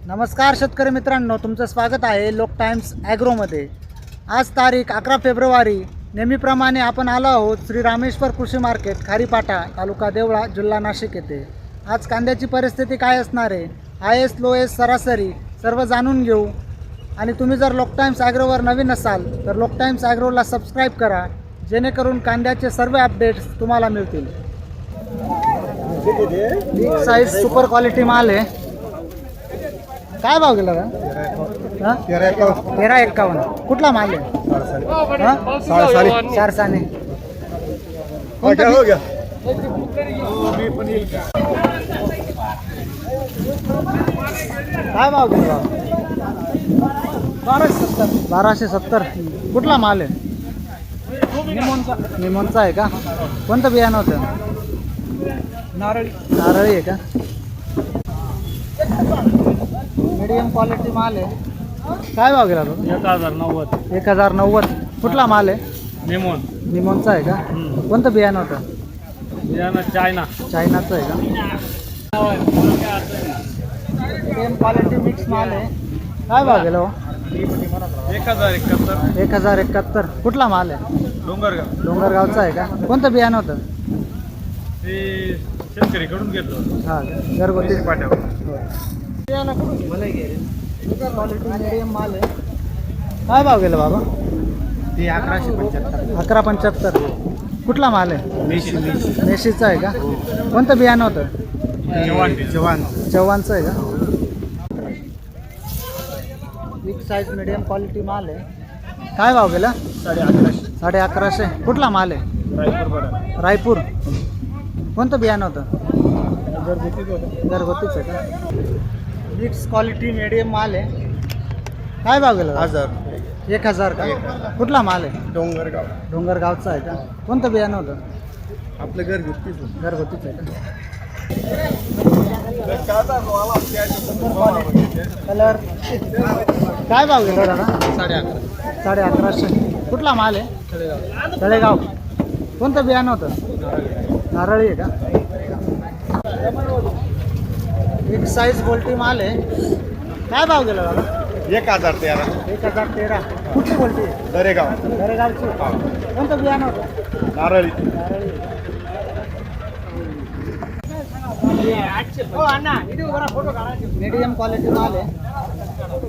नमस्कार शेतकरी मित्रांनो, तुमचं स्वागत आहे लोक टाइम्स ॲग्रोमध्ये। आज तारीख 11 फेब्रुवारी। नेहमीप्रमाणे आपण आलो आहोत श्री रामेश्वर कृषी मार्केट, खारीपाटा, तालुका देवळा, जिल्हा नाशिक येथे। आज कांद्याची परिस्थिती काय असणार आहे, हायेस्ट लोएस्ट सरासरी सर्व जाणून घेऊ। आणि तुम्ही जर लोक टाइम्स ॲग्रोवर नवीन असाल तर लोक टाइम्स ॲग्रोला सबस्क्राईब करा, जेणेकरून कांद्याचे सर्व अपडेट्स तुम्हाला मिळतील। बिग साईज सुपर क्वालिटी माल आहे। काय भाव गेला का? 1351। कुठला माल आहे? सारसाने। काय भाव गेला? 1270। कुठला माल आहे? निमोनचा आहे का? कोणतं बियाणं होतं? नारळी आहे का? मीडियम क्वालिटी माल आहे। काय भाव गेला? 1090। कुठला माल आहे? निमोनचा आहे का? कोणतं बियाणं होतं? चायनाचं आहे का? मीडियम क्वालिटी मिक्स माल आहे। काय भाव गेला? 1071। कुठला माल आहे? डोंगरगावचा आहे का? कोणतं बियाणं होतं? शेतकरीकडून घेतलं। हां, घरगुती पाठव। मीडियम माल आहे। काय भाव गेला बाबा? 1175। कुठला माल आहे? मेशीचा आहे का? कोणतं बियाणं होतं? चव्हाणचं आहे का? बिग साईज मीडियम क्वालिटी माल आहे। काय भाव गेला? 1150। कुठला माल आहे? रायपूर। कोणतं बियाणं होतं? घरगुतीच आहे का? मिक्स क्वालिटी मीडियम माल आहे। काय भाव गेला? 1000 का? कुठला माल आहे? डोंगरगावचा आहे का? कोणतं बियाणं होतं? आपलं घरगुतीच आहे का? कलर। काय भाव गेला दादा? 1150। कुठला माल आहे? तळेगाव। कोणतं बियाणं होतं? नारळी आहे का? एक साईज गोल्टी माल आहे। काय भाव गेला दादा? 1013। कुठली गोल्टी? दरेगावची। कोणतं बियाणं होतं? नारळी। मीडियम क्वालिटी माल आहे।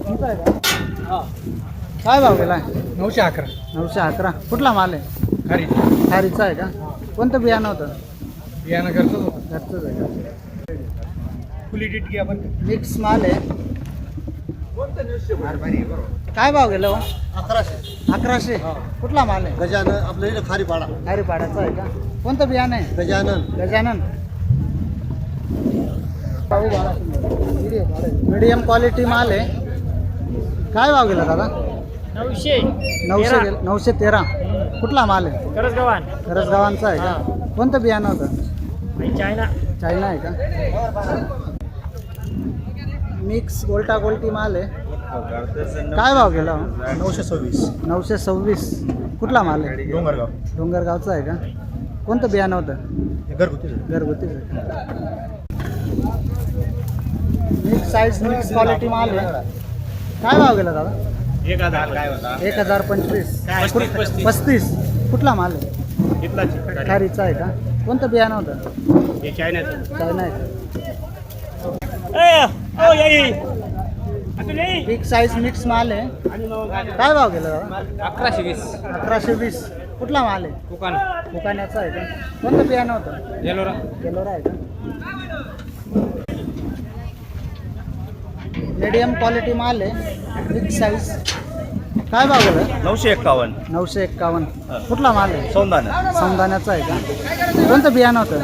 तुमचा आहे का? काय भाव गेला? 911। कुठला माल आहे? खारीचा आहे का? कोणतं बियाणं होतं? घरचंच आहे का? मिक्स माल आहे। काय भाव गेला? 1100। कुठला माल आहे? गजानन आपल्या इकडे खारीपाड्याचा आहे का? कोणतं बियाणं आहे? गजानन। मीडियम क्वालिटी माल आहे। काय भाव गेला दादा? 913। कुठला माल आहे? करसगावांचा आहे का? कोणतं बियाणं होतं? चायना आहे का? मिक्स गोल्टा गोल्टी माल आहे। काय भाव गेला? 926। कुठला माल आहे? डोंगरगावचा आहे का? कोणतं बियाणं होतं? घरगुतीच आहे। मिक्स साईज मिक्स क्वालिटी माल आहे। काय भाव गेला दादा? 1025। 35। कुठला माल आहे? खारीचा आहे का? कोणतं बियाणं होतं? चायना आहे का? बिग साईज मिक्स माल आहे। काय भाव गेला दादा? 1120। कुठला माल आहे? फुकाण्याचा आहे का? कोणतं बियाणं होतं? गेलोरा आहे का? मीडियम क्वालिटी माल आहे। Big size. काय भाव गेला? 951। कुठला माल आहे? सौंदाण्याचा आहे का? कोणतं बियाणं होतं?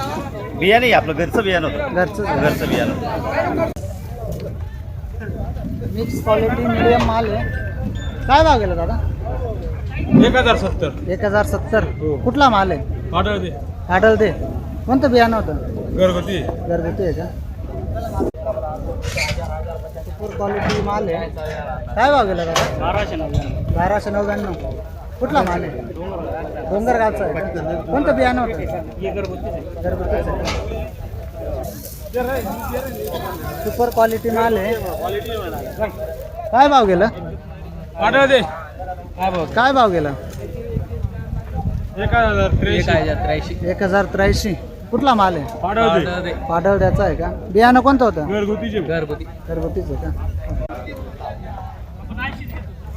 बियाणे आपलं घरचं बियाणं होतं। घरचं बियाणं। मिक्स क्वालिटी मीडियम माल आहे। काय भाव गेला दादा? 1070। कुठला माल आहे? काढल दे। कोणतं बियाणं होतं? घरगुती आहे का? सुपर क्वालिटी माल आहे। काय भाव गेला दादा? 1299। कुठला माल आहे? डोंगरगावचा आहे का? कोणतं बियाणं होतं? घरगुतीच आहे का? सुपर क्वालिटी माल आहे. काय भाव गेला? काय भाव गेला? 1083. कुठला माल आहे? पाडळद्याचा आहे का? बियाणं कोणतं होतं? घरगुतीच आहे का?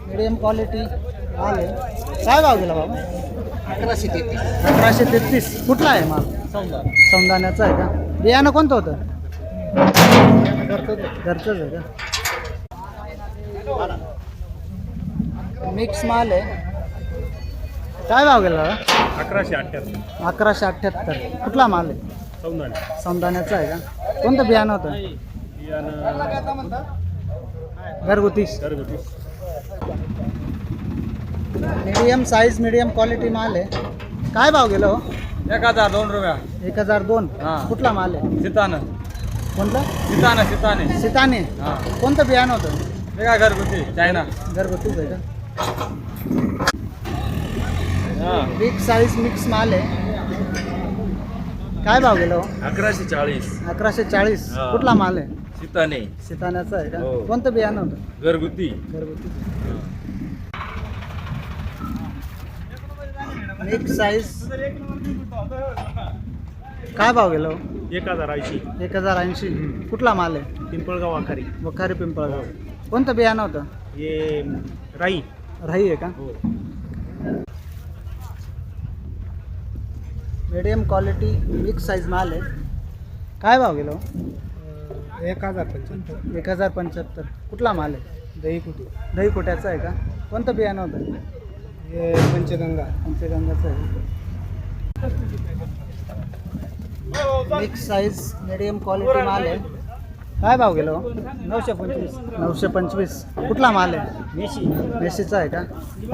मीडियम क्वालिटी माल आहे. काय भाव गेला बाबा? 1133. कुठला आहे माल? सौंदाण्याचा आहे का? बियाणं कोणतं होतं? घरचंच आहे का? मिक्स माल आहे. काय भाव गेला? 1178. कुठला माल आहे? सौंदाण्याचा आहे का? कोणतं बियाणं होतं? घरगुती. मीडियम साईज मीडियम क्वालिटी माल आहे. काय भाव गेलो? 1002 रुपया. 1002. हा. कुठला माल आहे? सीतानं कोणतं? सीताने सीताने. हा. कोणतं बियाणं होतं? हे काय घरगुती चायना. घरगुतीच आहे का? बिग साईज मिक्स माल आहे. काय भाव गेलो? 1140. 1140. हा. कुठला माल आहे? सीताने सीताण्याचा आहे का? हो. कोणतं बियाणं होतं? घरगुती. घरगुती. Mix size. काय भाव गेलो? 1080. 1080. कुठला माल आहे? पिंपळगाव आखारी. वखारी पिंपळगाव. कोणतं बियाणं होतं? हे राई. राही आहे का? हो. मीडियम क्वालिटी मिक्स साईज माल आहे. काय भाव गेलो? 1075. 1075. कुठला माल आहे? दही कुट्याचा आहे का? कोणतं बियाणं होतं? हे पंचगंगा. पंचगंगाचं आहे. मिक्स साईज मीडियम क्वालिटी माल आहे. काय भाव गेलो? 925. 925. कुठला माल आहे? मेशी. मेशीचा आहे का?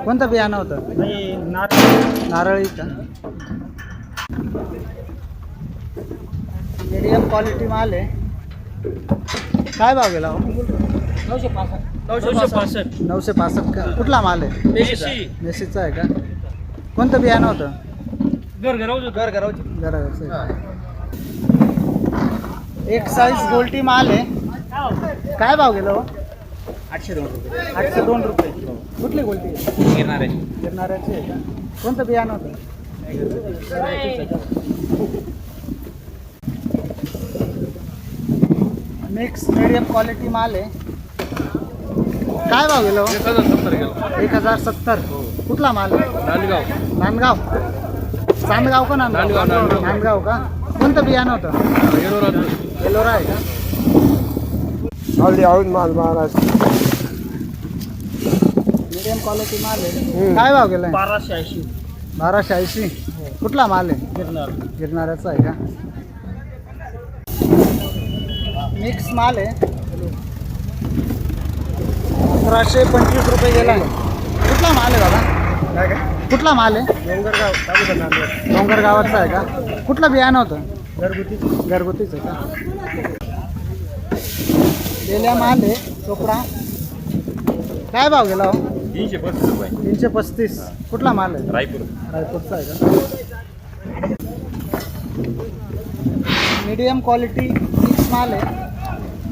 कोणतं बियाणं होतं? हे नारळ. नारळी का? मीडियम क्वालिटी माल आहे. काय भाव गेला? 965. 965 का? कुठला माल आहे? मेशीचा आहे का? कोणतं बियाणं होतं? घरावरचं आहे. एक साईज गोल्टी माल आहे. काय भाव गेलो? 802 रुपये. 802 रुपये. कुठली गोल्टी आहे? गिरणाऱ्याची आहे का? कोणतं बियाणं होतं? मिक्स मीडियम क्वालिटी माल आहे. काय भाव गेलो? 1070. कुठला माल आहे? नांदगाव. चांदगाव का नांदगाव? नांदगाव का? कोणतं बियाणं होतं? एलोरा आहे का? मीडियम क्वालिटी माल आहे. काय भाव गेलाय? 1280. 1280. कुठला माल आहे? गिरणार. गिरणाऱ्याचा आहे का? मिक्स माल आहे. 1125 रुपये गेला आहे. कुठला माल आहे दादा? काय काय? कुठला माल आहे? डोंगरगाव. तालुका नांदेड. डोंगरगावाचा आहे का? कुठलं बियाणं होतं? घरगुती. घरगुतीच आहे का? गेल्या माल आहे चोपडा. काय भाव गेला हो? 335 रुपये. 335. कुठला माल आहे? रायपूर. रायपूरचा आहे का? मीडियम क्वालिटी मिक्स माल आहे.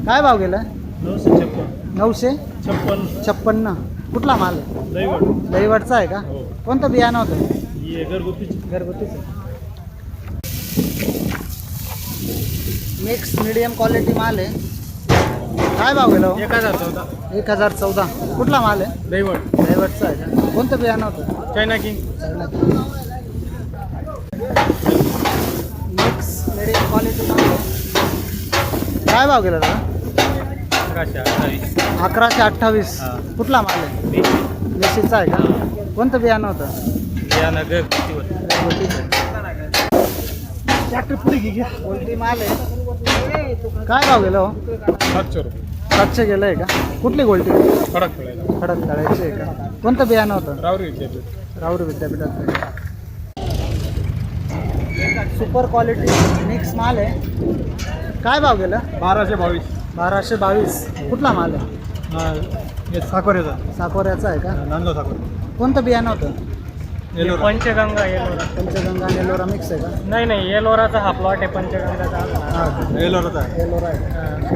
काय भाव गेला? 956. 956. कुठला माल आहे? दैवड. दहीवडचा आहे का? हो. कोणतं बियाणं होतं? हे घरगुती. घरगुतीच आहे. मिक्स मीडियम क्वालिटी माल आहे. काय भाव गेला हो? 1014. 1014. कुठला माल आहे? दैवड. दहीवडचा आहे का? कोणतं बियाणं होतं? China king. Mix medium quality माल आहे. काय भाव गेला दादा? 1128. 1128. हा. कुठला माल आहे? मेशीचा आहे का? कोणतं बियाणं होतं? बियाणं घरगुतीवर. घरगुतीच आहे. ट्रॅक्टर पुढे घे. कोणती माल आहे? काय भाव गेला हो? 700 रुपये. 700 गेलं आहे का? कुठली गोल्टी? कडक खेळायला. खडक तळायची आहे का? कोणतं बियाणं होतं? रावरी विद्यापीठ. राऊर विद्यापीठाचं आहे. सुपर क्वालिटी मिक्स माल आहे. काय भाव गेला? 1222. 1222. कुठला माल आहे? हे साकोऱ्याचा. साकोऱ्याचा आहे का? नांदगाव साकोर. कोणतं बियाणं होतं? एलोरा. पंचगंगा येलोरा. पंचगंगा आणि एलोरा मिक्स आहे का? नाही येलोराचा हा प्लॉट आहे पंचगंगाचा. हा एलोराचा आहे. एलोरा आहे.